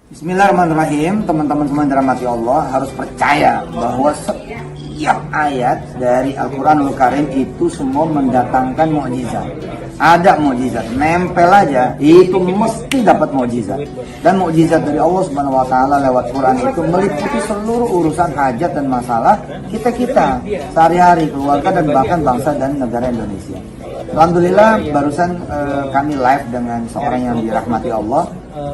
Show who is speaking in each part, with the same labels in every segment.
Speaker 1: Bismillahirrahmanirrahim. Teman-teman semua yang dirahmati Allah harus percaya bahwa setiap ayat dari Al-Quranul Karim itu semua mendatangkan mukjizat. Ada mukjizat, nempel aja itu mesti dapat mukjizat. Dan mukjizat dari Allah Subhanahu wa taala lewat Quran itu meliputi seluruh urusan hajat dan masalah kita sehari-hari, keluarga dan bahkan bangsa dan negara Indonesia. Alhamdulillah barusan kami live dengan seorang yang dirahmati Allah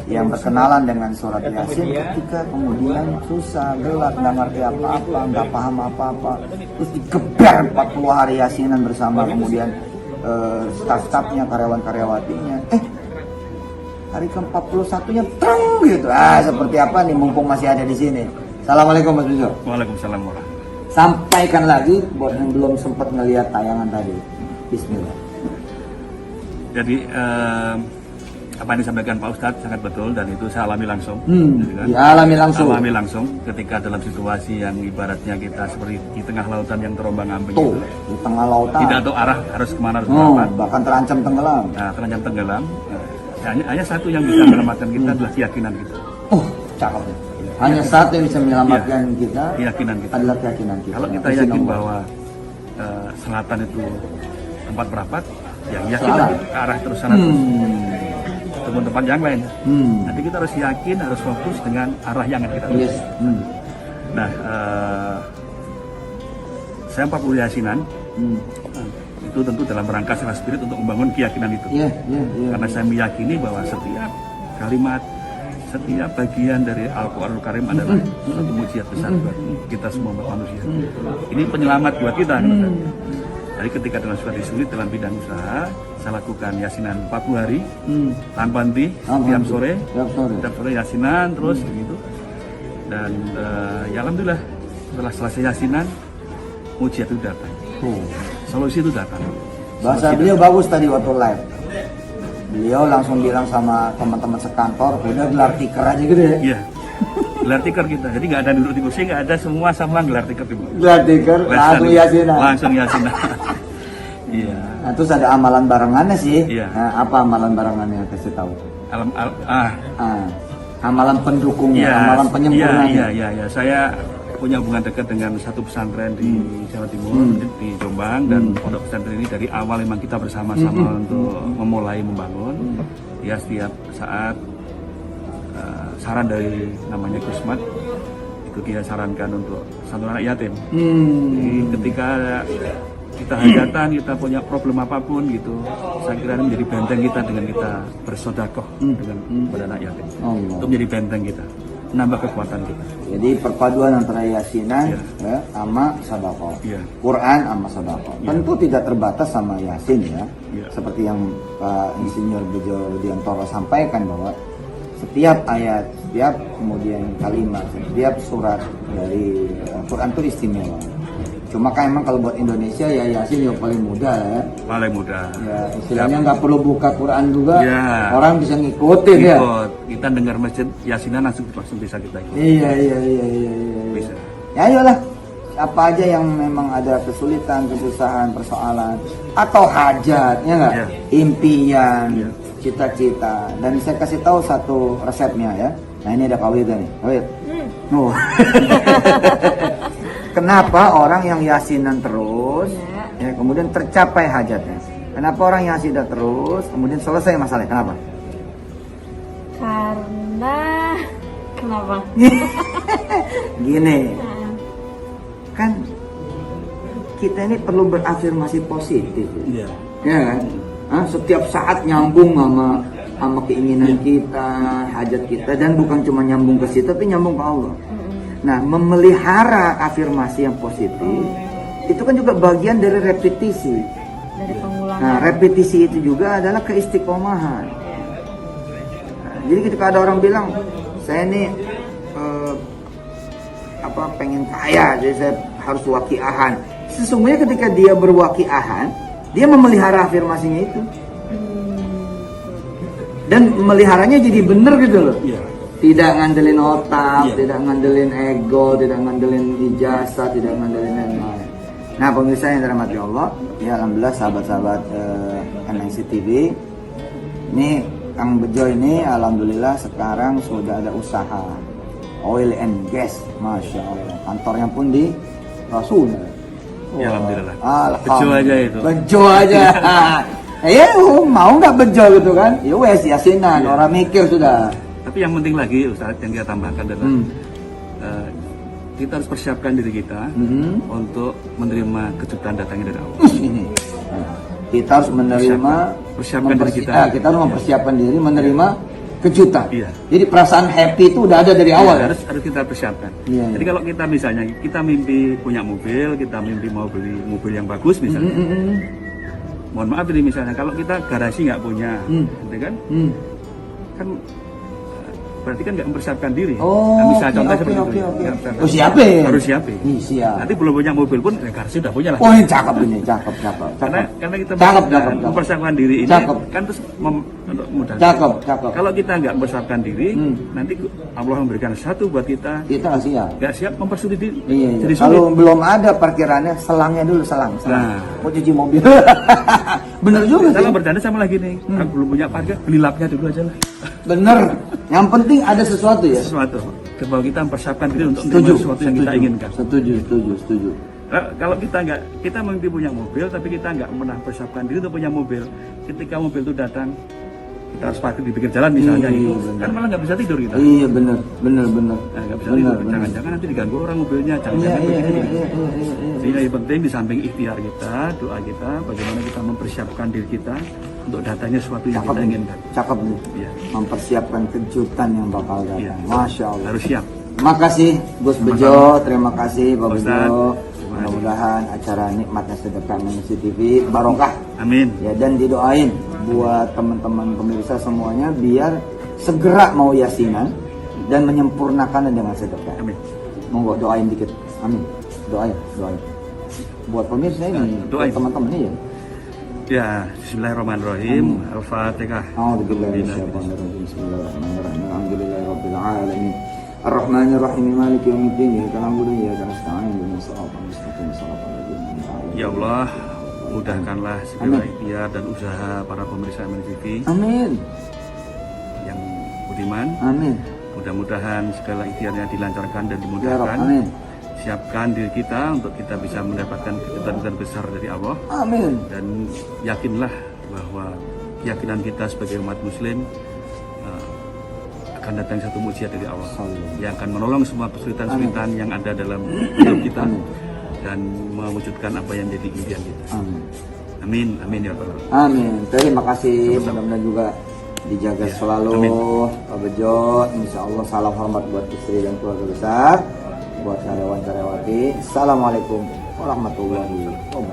Speaker 1: yang berkenalan dengan surat Yasin, ketika kemudian susah, gelap, nggak ngerti apa-apa, nggak paham apa-apa, terus digeber 40 hari Yasinan bersama kemudian staf-stafnya, karyawan-karyawatinya. Hari ke-41-nya treng gitu. Seperti apa nih mumpung masih ada di sini. Assalamualaikum Mas Bizo.
Speaker 2: Waalaikumsalam warahmatullahi.
Speaker 1: Sampaikan lagi buat yang belum sempat ngelihat tayangan tadi. Bismillah.
Speaker 2: Jadi apa yang disampaikan Pak Ustadz sangat betul dan itu saya alami langsung.
Speaker 1: Alami langsung.
Speaker 2: Alami langsung ketika dalam situasi yang ibaratnya kita seperti di tengah lautan yang terombang-ambing
Speaker 1: Tuh,
Speaker 2: itu.
Speaker 1: di tengah lautan.
Speaker 2: Tidak tahu arah harus kemana harus berapa.
Speaker 1: Bahkan terancam tenggelam.
Speaker 2: Nah, terancam tenggelam. Hanya satu yang bisa menyelamatkan kita adalah keyakinan kita.
Speaker 1: Cakep. Hanya satu yang bisa menyelamatkan kita.
Speaker 2: Keyakinan kita
Speaker 1: adalah keyakinan kita.
Speaker 2: Kalau kita yakin bahwa selatan itu tempat merapat, ya yakinlah ke arah terus sana terus. Tempat yang lain. Nanti kita harus yakin, harus fokus dengan arah yang akan kita tuju. Nah, saya 40 Yasinan. Itu tentu dalam rangka secara spirit untuk membangun keyakinan itu. Karena saya meyakini bahwa setiap kalimat, setiap bagian dari Al-Quranul Karim adalah satu mujizat besar buat kita semua manusia. Ini penyelamat buat kita. Jadi ketika dalam situasi sulit dalam bidang usaha, saya lakukan Yasinan 40 hari tanpa henti, setiap sore Yasinan terus begitu. Dan ya alhamdulillah setelah selesai Yasinan, mujizat itu datang. Solusi itu datang.
Speaker 1: Bahasa beliau bagus tadi waktu live. Beliau langsung bilang sama teman-teman sekantor, udah gelar tikar aja gitu ya.
Speaker 2: Iya. Gelar tikar kita. Jadi nggak ada duduk di kursi, nggak ada, semua sama gelar tikar di bawah.
Speaker 1: Gelar tikar, langsung Yasinan.
Speaker 2: Langsung Yasinan. Iya.
Speaker 1: Nah, terus ada amalan barengannya sih.
Speaker 2: Iya.
Speaker 1: Nah, apa amalan barengannya kasih tahu? Amalan pendukungnya, amalan penyempurnanya.
Speaker 2: Iya. Saya punya hubungan dekat dengan satu pesantren di Jawa Timur, di Jombang, dan pondok pesantren ini dari awal memang kita bersama-sama untuk memulai membangun. Ya setiap saat saran dari namanya Gusmat itu dia sarankan untuk satu anak yatim. Jadi ketika kita hajatan, kita punya problem apapun gitu, saya kira ini menjadi benteng kita dengan kita bersodakoh dengan pada anak yatim. Itu menjadi benteng kita, menambah kekuatan kita.
Speaker 1: Jadi perpaduan antara Yasinan sama sedekah. Quran sama sedekah. Tentu tidak terbatas sama Yasin ya. Seperti yang Pak Insinyur Bejo Rudiantoro sampaikan bahwa setiap ayat, setiap kemudian kalimat, setiap surat dari Quran itu istimewa. Cuma kan emang kalau buat Indonesia ya Yasin yang paling mudah ya.
Speaker 2: Paling mudah. Ya,
Speaker 1: istilahnya nggak perlu buka Quran juga, orang bisa ngikutin ya.
Speaker 2: Kita dengar masjid Yasinan langsung bisa kita ikut.
Speaker 1: Iya.
Speaker 2: Bisa.
Speaker 1: Ya ayolah, apa aja yang memang ada kesulitan, kesusahan, persoalan atau hajat, ya nggak? Impian, cita-cita. Dan saya kasih tahu satu resepnya ya. Nah ini ada Pak Wida nih, Pak Wid. Kenapa orang yang Yasinan terus, kemudian tercapai hajatnya? Kenapa orang yang Yasinan terus, kemudian selesai masalahnya? Kenapa?
Speaker 3: Kenapa?
Speaker 1: Gini, kan kita ini perlu berafirmasi positif, ya kan? Setiap saat nyambung sama keinginan kita, hajat kita, dan bukan cuma nyambung ke situ, tapi nyambung ke Allah. Nah, memelihara afirmasi yang positif itu kan juga bagian dari repetisi.
Speaker 3: Dari pengulangan.
Speaker 1: Nah, repetisi itu juga adalah keistiqomahan. Jadi ketika ada orang bilang, saya ini pengen kaya, jadi saya harus wakiahan. Sesungguhnya ketika dia berwakiahan, dia memelihara afirmasinya itu. Dan meliharanya jadi benar gitu loh. Tidak ngandelin otak, tidak ngandelin ego, tidak ngandelin ijazah, tidak ngandelin lain-lain. Nah pemirsa yang dirahmati Allah, ya alhamdulillah sahabat-sahabat MNC TV, ini Kang Bejo ini alhamdulillah sekarang sudah ada usaha oil and gas, masya Allah. Kantornya pun di Rasul.
Speaker 2: Ya, alhamdulillah.
Speaker 1: Bejo
Speaker 2: aja itu.
Speaker 1: Bejo aja. Ya mau nggak bejo gitu kan? Ya wes yasinan, orang mikir sudah.
Speaker 2: Tapi yang penting lagi Ustaz yang kita tambahkan adalah kita harus persiapkan diri kita untuk menerima kejutan datangnya dari Allah.
Speaker 1: Ini. Kita harus menerima,
Speaker 2: persiapkan diri kita.
Speaker 1: Kita harus mempersiapkan diri menerima kejutan.
Speaker 2: Iya.
Speaker 1: Jadi perasaan happy itu udah ada dari awal.
Speaker 2: Harus kita persiapkan.
Speaker 1: Iya.
Speaker 2: Jadi kalau kita misalnya kita mimpi punya mobil, kita mimpi mau beli mobil yang bagus misalnya. Mohon maaf ini misalnya kalau kita garasi nggak punya, gitu kan? Kan berarti kan nggak mempersiapkan diri. Nah, misalnya contoh seperti itu.
Speaker 1: Oh siapin.
Speaker 2: Harus siapin.
Speaker 1: Siap.
Speaker 2: Nanti belum punya mobil pun garasi udah punya lah.
Speaker 1: Oh ini cakep ini, cakep.
Speaker 2: Karena kita
Speaker 1: cakep.
Speaker 2: mempersiapkan diri ini kan terus untuk mudah.
Speaker 1: Cakep.
Speaker 2: Kalau kita nggak mempersiapkan diri, nanti Allah memberikan satu buat kita.
Speaker 1: Kita nggak siap.
Speaker 2: Nggak siap mempersulit diri.
Speaker 1: Iya.
Speaker 2: Jadi
Speaker 1: Kalau belum ada parkirannya, selangnya dulu selang.
Speaker 2: Nah.
Speaker 1: Mau cuci mobil. Bener juga sih.
Speaker 2: Kalau bercanda sama lagi nih, kan belum punya parkir, beli lapnya dulu aja lah.
Speaker 1: Bener. Yang penting ada sesuatu ya.
Speaker 2: Sesuatu. Bahwa kita mempersiapkan diri untuk menerima sesuatu yang kita inginkan.
Speaker 1: Setuju.
Speaker 2: Kalau kita mimpi punya mobil, tapi kita nggak pernah persiapkan diri untuk punya mobil. Ketika mobil itu datang, kita harus parkir di pinggir jalan misalnya, kan malah nggak bisa tidur kita.
Speaker 1: Iya bener.
Speaker 2: Nah, nggak bisa tidur. Jangan-jangan nanti diganggu orang mobilnya. Jangan-jangan begini. Sehingga yang penting di samping ikhtiar kita, doa kita, bagaimana kita mempersiapkan diri kita untuk datangnya sesuatu yang kita inginkan.
Speaker 1: Cakep nih.
Speaker 2: Iya.
Speaker 1: Mempersiapkan kejutan yang bakal datang.
Speaker 2: Iya.
Speaker 1: Masya Allah.
Speaker 2: Harus siap.
Speaker 1: Makasih Gus Bejo, terima kasih Pak
Speaker 2: Ustaz.
Speaker 1: Bejo. Mudah-mudahan acara nikmatnya sedekah Manusia TV barokah.
Speaker 2: Amin.
Speaker 1: Ya, dan didoain buat teman-teman pemirsa semuanya biar segera mau yasinan dan menyempurnakannya dengan sedekah.
Speaker 2: Amin.
Speaker 1: Monggo doain dikit. Amin. Doain. Buat pemirsa ini,
Speaker 2: Doain.
Speaker 1: buat teman-teman ini ya.
Speaker 2: Ya, Bismillahirrahmanirrahim. Al-Fatihah.
Speaker 1: Bismillahirrahmanirrahim. Alhamdulillahirabbil alamin. Ar-Rahmanir-Rahim. Maliki yaumiddin. Iyyaka na'budu wa iyyaka nasta'in. Ihdinas siratal mustaqim. Shiratal ladzina an'amta 'alaihim.
Speaker 2: Ya Allah, mudahkanlah segala ikhtiar dan usaha para pemirsa MNTV
Speaker 1: Amin.
Speaker 2: yang budiman.
Speaker 1: Amin.
Speaker 2: Mudah-mudahan segala ikhtiarnya dilancarkan dan
Speaker 1: Ya Rabb.
Speaker 2: dimudahkan.
Speaker 1: Amin.
Speaker 2: Siapkan diri kita untuk kita bisa mendapatkan kejutan besar dari Allah.
Speaker 1: Amin.
Speaker 2: Dan yakinlah bahwa keyakinan kita sebagai umat Muslim akan datang satu mukjizat dari Allah yang akan menolong semua kesulitan-kesulitan yang ada dalam hidup kita dan mewujudkan apa yang jadi impian kita. Amin ya Allah.
Speaker 1: Amin. Terima kasih. Mudah-mudahan juga dijaga selalu Pak Bejo. Insya Allah salam hormat buat istri dan keluarga besar, buat karyawan-karyawati. Assalamualaikum warahmatullahi wabarakatuh.